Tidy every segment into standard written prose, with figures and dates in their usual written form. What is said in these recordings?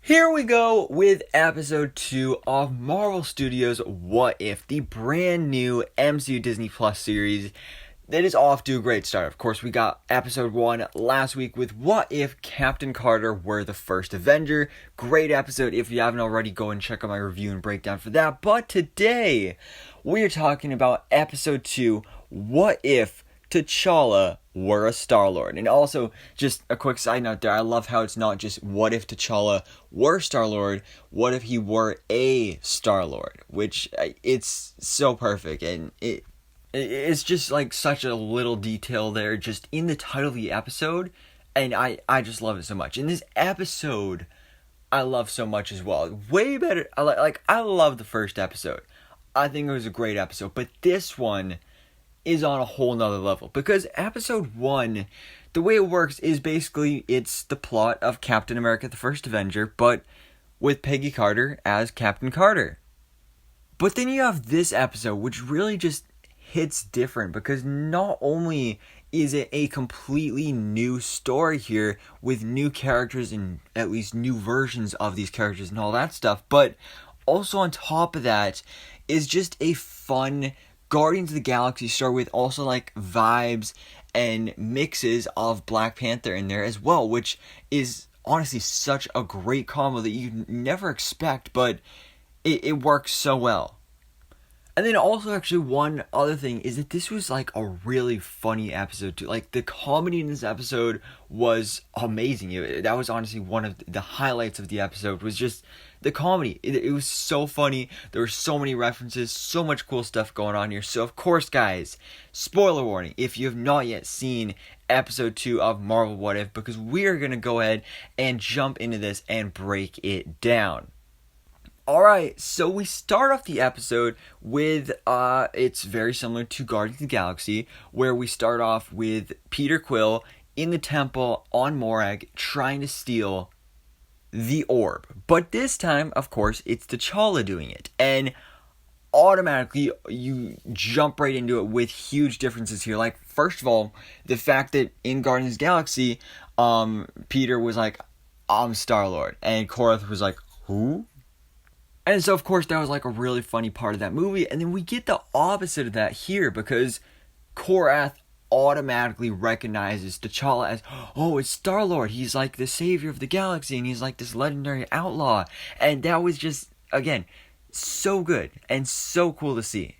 Here we go with episode 2 of Marvel Studios' What If, the brand new MCU Disney Plus series that is off to a great start. Of course, we got episode 1 last week with What If Captain Carter were the first Avenger. Great episode. If you haven't already, go and check out my review and breakdown for that. But today, we are talking about episode 2, What If Tchalla were a Star-Lord. And also, just a quick side note there, I love how it's not just what if T'Challa were Star-Lord, what if he were a Star-Lord, which it's so perfect, and it's just like such a little detail there just in the title of the episode, and I just love it so much. And this episode I love so much as well. Way better, I love the first episode. I think it was a great episode, but this one is on a whole nother level, because episode 1, the way it works is basically it's the plot of Captain America the First Avenger, but with Peggy Carter as Captain Carter. But then you have this episode, which really just hits different, because not only is it a completely new story here with new characters and at least new versions of these characters and all that stuff, but also on top of that is just a fun Guardians of the Galaxy story with also like vibes and mixes of Black Panther in there as well, which is honestly such a great combo that you never expect, but it works so well. And then also actually one other thing is that this was like a really funny episode too. Like the comedy in this episode was amazing. That was honestly one of the highlights of the episode, was just the comedy. It was so funny. There were so many references, so much cool stuff going on here. So of course guys, spoiler warning, if you have not yet seen episode 2 of Marvel What If, because we are going to go ahead and jump into this and break it down. Alright, so we start off the episode with, it's very similar to Guardians of the Galaxy, where we start off with Peter Quill in the temple on Morag trying to steal the orb. But this time, of course, it's T'Challa doing it. And automatically, you jump right into it with huge differences here. Like, first of all, the fact that in Guardians of the Galaxy, Peter was like, I'm Star-Lord. And Korath was like, who? And so, of course, that was like a really funny part of that movie. And then we get the opposite of that here, because Korath automatically recognizes T'Challa as, oh, it's Star-Lord. He's like the savior of the galaxy, and he's like this legendary outlaw. And that was just, again, so good and so cool to see.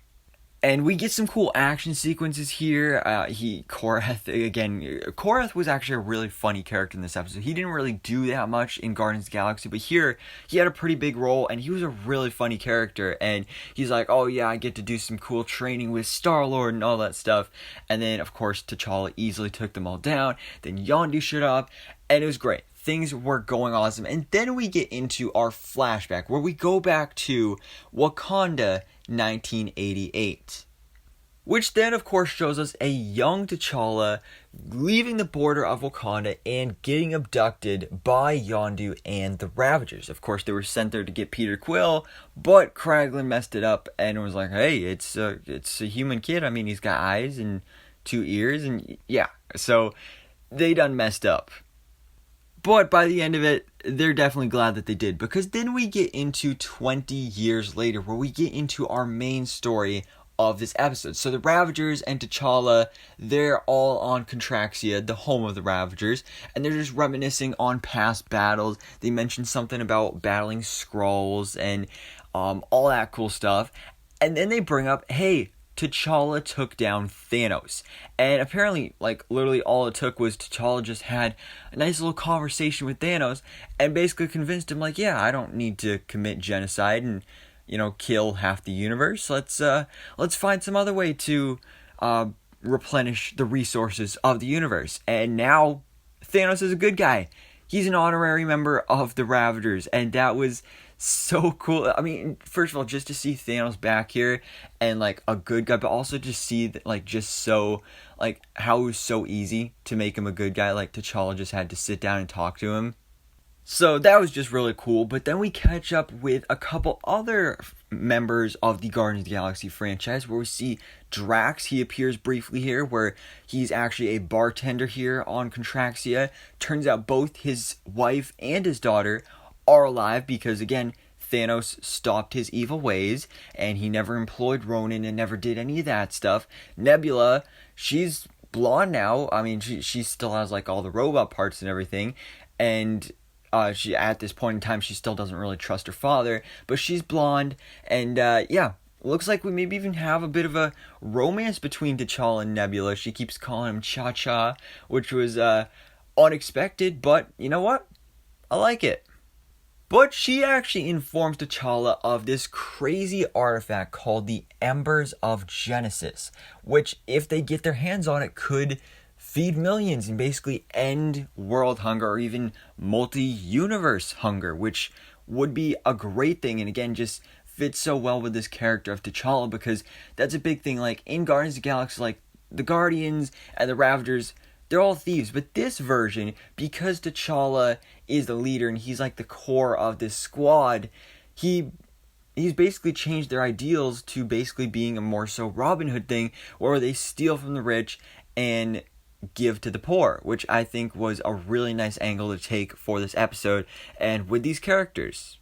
And we get some cool action sequences here. Korath was actually a really funny character in this episode. He didn't really do that much in Guardians of the Galaxy, but here, he had a pretty big role, and he was a really funny character. And he's like, oh yeah, I get to do some cool training with Star-Lord and all that stuff. And then, of course, T'Challa easily took them all down. Then Yondu showed up, and it was great. Things were going awesome. And then we get into our flashback, where we go back to Wakanda 1988. Which then, of course, shows us a young T'Challa leaving the border of Wakanda and getting abducted by Yondu and the Ravagers. Of course, they were sent there to get Peter Quill, but Kraglin messed it up and was like, hey, it's a human kid. I mean, he's got eyes and 2 ears, and yeah. So, they done messed up. But by the end of it, they're definitely glad that they did, because then we get into 20 years later, where we get into our main story of this episode. So the Ravagers and T'Challa, they're all on Contraxia, the home of the Ravagers, and they're just reminiscing on past battles. They mentioned something about battling Skrulls and all that cool stuff. And then they bring up, hey, T'Challa took down Thanos. And apparently, like, literally all it took was T'Challa just had a nice little conversation with Thanos and basically convinced him, like, yeah, I don't need to commit genocide and, you know, kill half the universe. Let's find some other way to replenish the resources of the universe. And now Thanos is a good guy. He's an honorary member of the Ravagers, and that was so cool. I mean, first of all, just to see Thanos back here and like a good guy, but also to see that, like, just so, like, how it was so easy to make him a good guy. Like, T'Challa just had to sit down and talk to him. So that was just really cool. But then we catch up with a couple other members of the Guardians of the Galaxy franchise, where we see Drax. He appears briefly here, where he's actually a bartender here on Contraxia. Turns out both his wife and his daughter are alive because, again, Thanos stopped his evil ways, and he never employed Ronin and never did any of that stuff. Nebula, she's blonde now. I mean, she still has, like, all the robot parts and everything, and she, at this point in time, she still doesn't really trust her father, but she's blonde, and yeah, looks like we maybe even have a bit of a romance between T'Challa and Nebula. She keeps calling him Cha-Cha, which was unexpected, but you know what? I like it. But she actually informs T'Challa of this crazy artifact called the Embers of Genesis, which, if they get their hands on it, could feed millions and basically end world hunger or even multi-universe hunger, which would be a great thing, and again, just fits so well with this character of T'Challa, because that's a big thing. Like, in Guardians of the Galaxy, like, the Guardians and the Ravagers, they're all thieves, but this version, because T'Challa is the leader and he's like the core of this squad, he's basically changed their ideals to basically being a more so Robin Hood thing, where they steal from the rich and give to the poor, which I think was a really nice angle to take for this episode and with these characters.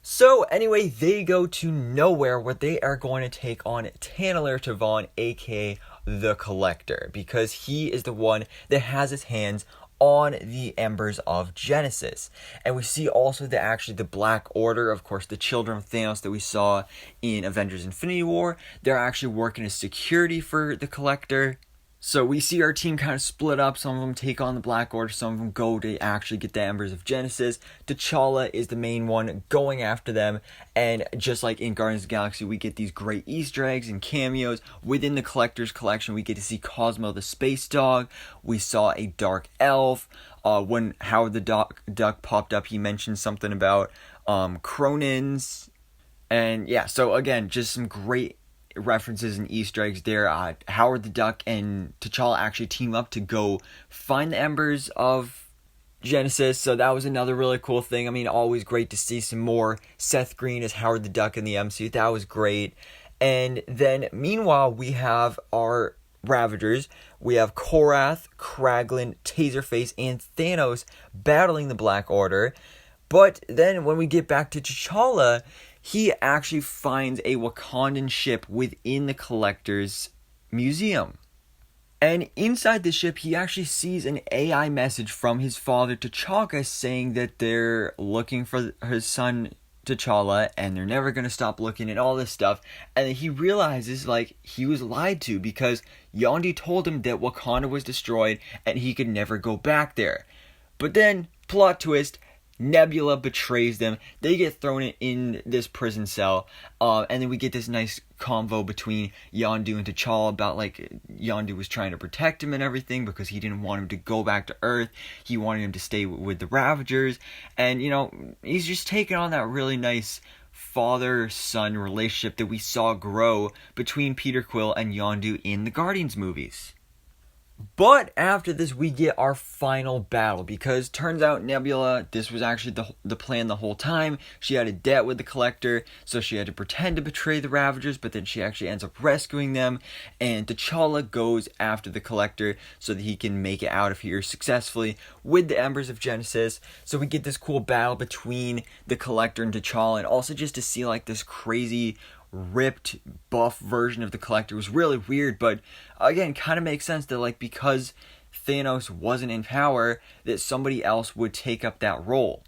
So anyway, they go to nowhere where they are going to take on Tanner Tavon, aka the Collector, because he is the one that has his hands on the Embers of Genesis. And we see also that actually the Black Order, of course, the children of Thanos that we saw in Avengers Infinity War, they're actually working as security for the Collector. So we see our team kind of split up. Some of them take on the Black Order. Some of them go to actually get the Embers of Genesis. T'Challa is the main one going after them. And just like in Guardians of the Galaxy, we get these great Easter eggs and cameos. Within the Collector's Collection, we get to see Cosmo the Space Dog. We saw a Dark Elf. When Howard the Duck popped up, he mentioned something about Cronins. And yeah, so again, just some great references and Easter eggs there. Howard the Duck and T'Challa actually team up to go find the Embers of Genesis, so that was another really cool thing. I mean, always great to see some more Seth Green as Howard the Duck in the MCU. That was great. And then, meanwhile, we have our Ravagers. We have Korath, Kraglin, Taserface, and Thanos battling the Black Order. But then, when we get back to T'Challa, he actually finds a Wakandan ship within the Collector's museum. And inside the ship, he actually sees an AI message from his father, T'Chaka, saying that they're looking for his son, T'Challa, and they're never going to stop looking and all this stuff. And then he realizes, like, he was lied to because Yondu told him that Wakanda was destroyed and he could never go back there. But then, plot twist, Nebula betrays them. They get thrown in this prison cell. And then we get this nice convo between Yondu and T'Challa about, like, Yondu was trying to protect him and everything because he didn't want him to go back to Earth. He wanted him to stay with the Ravagers. And, you know, he's just taking on that really nice father-son relationship that we saw grow between Peter Quill and Yondu in the Guardians movies. But after this, we get our final battle, because turns out Nebula, this was actually the plan the whole time. She had a debt with the Collector, so she had to pretend to betray the Ravagers, but then she actually ends up rescuing them, and T'Challa goes after the Collector so that he can make it out of here successfully with the Embers of Genesis. So we get this cool battle between the Collector and T'Challa, and also just to see, like, this crazy ripped buff version of the Collector was really weird, but again, kind of makes sense that, like, because Thanos wasn't in power, that somebody else would take up that role.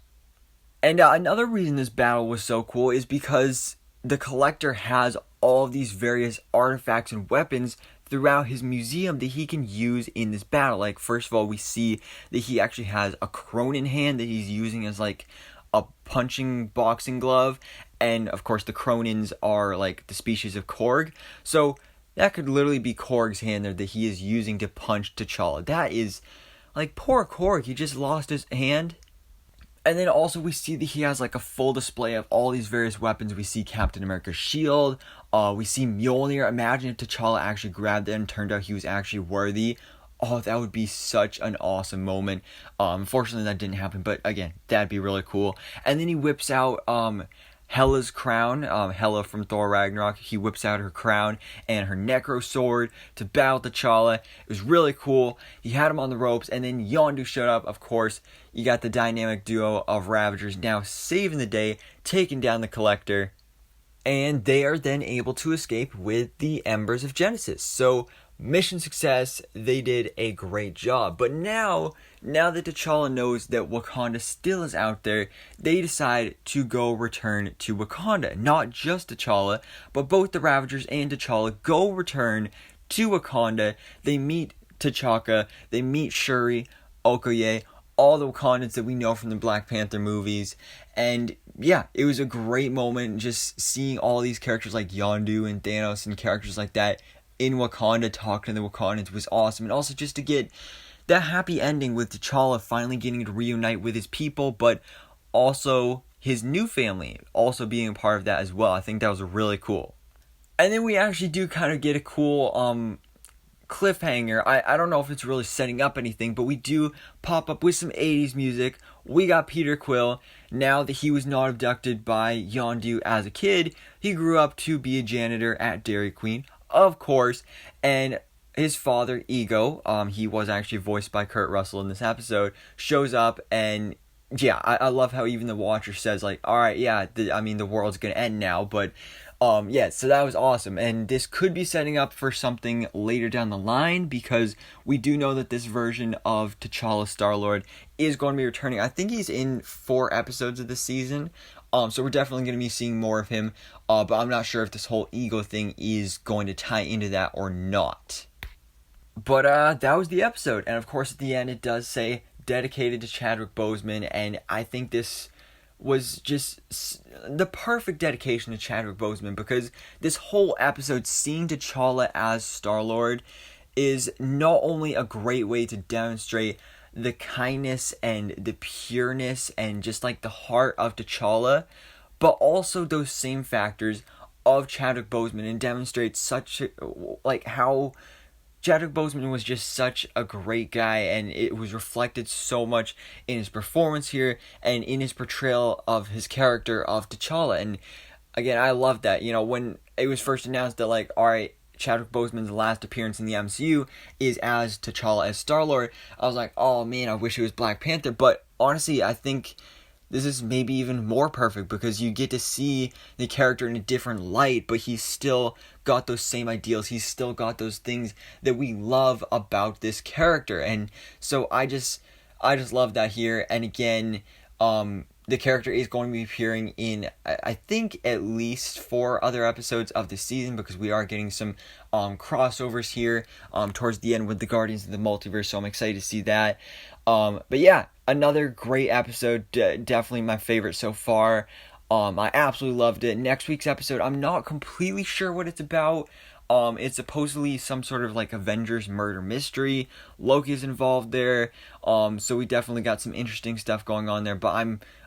And another reason this battle was so cool is because the Collector has all of these various artifacts and weapons throughout his museum that he can use in this battle. Like, first of all, we see that he actually has a Cronin hand that he's using as, like, a punching boxing glove, and of course the Cronins are like the species of Korg, so that could literally be Korg's hand there that he is using to punch T'Challa. That is, like, poor Korg, he just lost his hand. And then also we see that he has, like, a full display of all these various weapons. We see Captain America's shield, we see Mjolnir. Imagine if T'Challa actually grabbed it and turned out he was actually worthy. Oh, that would be such an awesome moment. Unfortunately, that didn't happen, but again, that'd be really cool. And then he whips out Hela's crown. Hela from Thor Ragnarok, he whips out her crown and her necro sword to battle T'Challa. It was really cool. He had him on the ropes, and then Yondu showed up. Of course, you got the dynamic duo of Ravagers now saving the day, taking down the Collector, and they are then able to escape with the Embers of Genesis. So, mission success, they did a great job. But now that T'Challa knows that Wakanda still is out there, they decide to go return to Wakanda. Not just T'Challa, but both the Ravagers and T'Challa go return to Wakanda. They meet T'Chaka, they meet Shuri, Okoye, all the Wakandans that we know from the Black Panther movies. And yeah, it was a great moment just seeing all these characters like Yondu and Thanos and characters like that in Wakanda talking to the Wakandans was awesome. And also just to get that happy ending with T'Challa finally getting to reunite with his people, but also his new family also being a part of that as well. I think that was really cool. And then we actually do kind of get a cool cliffhanger. I don't know if it's really setting up anything, but we do pop up with some 80s music. We got Peter Quill. Now that he was not abducted by Yondu as a kid, he grew up to be a janitor at Dairy Queen, of course, and his father, Ego, he was actually voiced by Kurt Russell in this episode, shows up, and yeah, I love how even the Watcher says, like, alright, yeah, the world's gonna end now, but yeah, so that was awesome, and this could be setting up for something later down the line, because we do know that this version of T'Challa Star-Lord is going to be returning. I think he's in 4 episodes of this season, so we're definitely going to be seeing more of him, but I'm not sure if this whole Ego thing is going to tie into that or not. But that was the episode, and of course at the end it does say, dedicated to Chadwick Boseman, and I think this was just the perfect dedication to Chadwick Boseman, because this whole episode, seeing T'Challa as Star-Lord, is not only a great way to demonstrate the kindness and the pureness and just like the heart of T'Challa, but also those same factors of Chadwick Boseman, and demonstrates such like how Chadwick Boseman was just such a great guy, and it was reflected so much in his performance here and in his portrayal of his character of T'Challa. And again, I love that. You know, when it was first announced that, like, alright, Chadwick Boseman's last appearance in the MCU is as T'Challa as Star-Lord, I was like, oh man, I wish it was Black Panther. But honestly, I think this is maybe even more perfect, because you get to see the character in a different light, but he's still got those same ideals. He's still got those things that we love about this character. And so I just love that here. And again, the character is going to be appearing in, I think, at least 4 other episodes of this season, because we are getting some crossovers here towards the end with the Guardians of the Multiverse, so I'm excited to see that. But yeah, another great episode, definitely my favorite so far. I absolutely loved it. Next week's episode, I'm not completely sure what it's about. It's supposedly some sort of like Avengers murder mystery. Loki's involved there. So we definitely got some interesting stuff going on there, but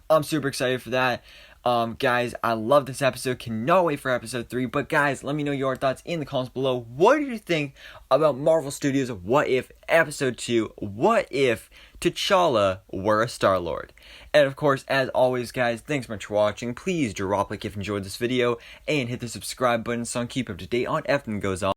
I'm super excited for that. Guys, I love this episode. Cannot wait for episode 3. But guys, let me know your thoughts in the comments below. What do you think about Marvel Studios' What If episode 2? What if T'Challa were a Star-Lord? And of course, as always, guys, thanks so much for watching. Please drop a like if you enjoyed this video, and hit the subscribe button so I can keep up to date on everything that goes on.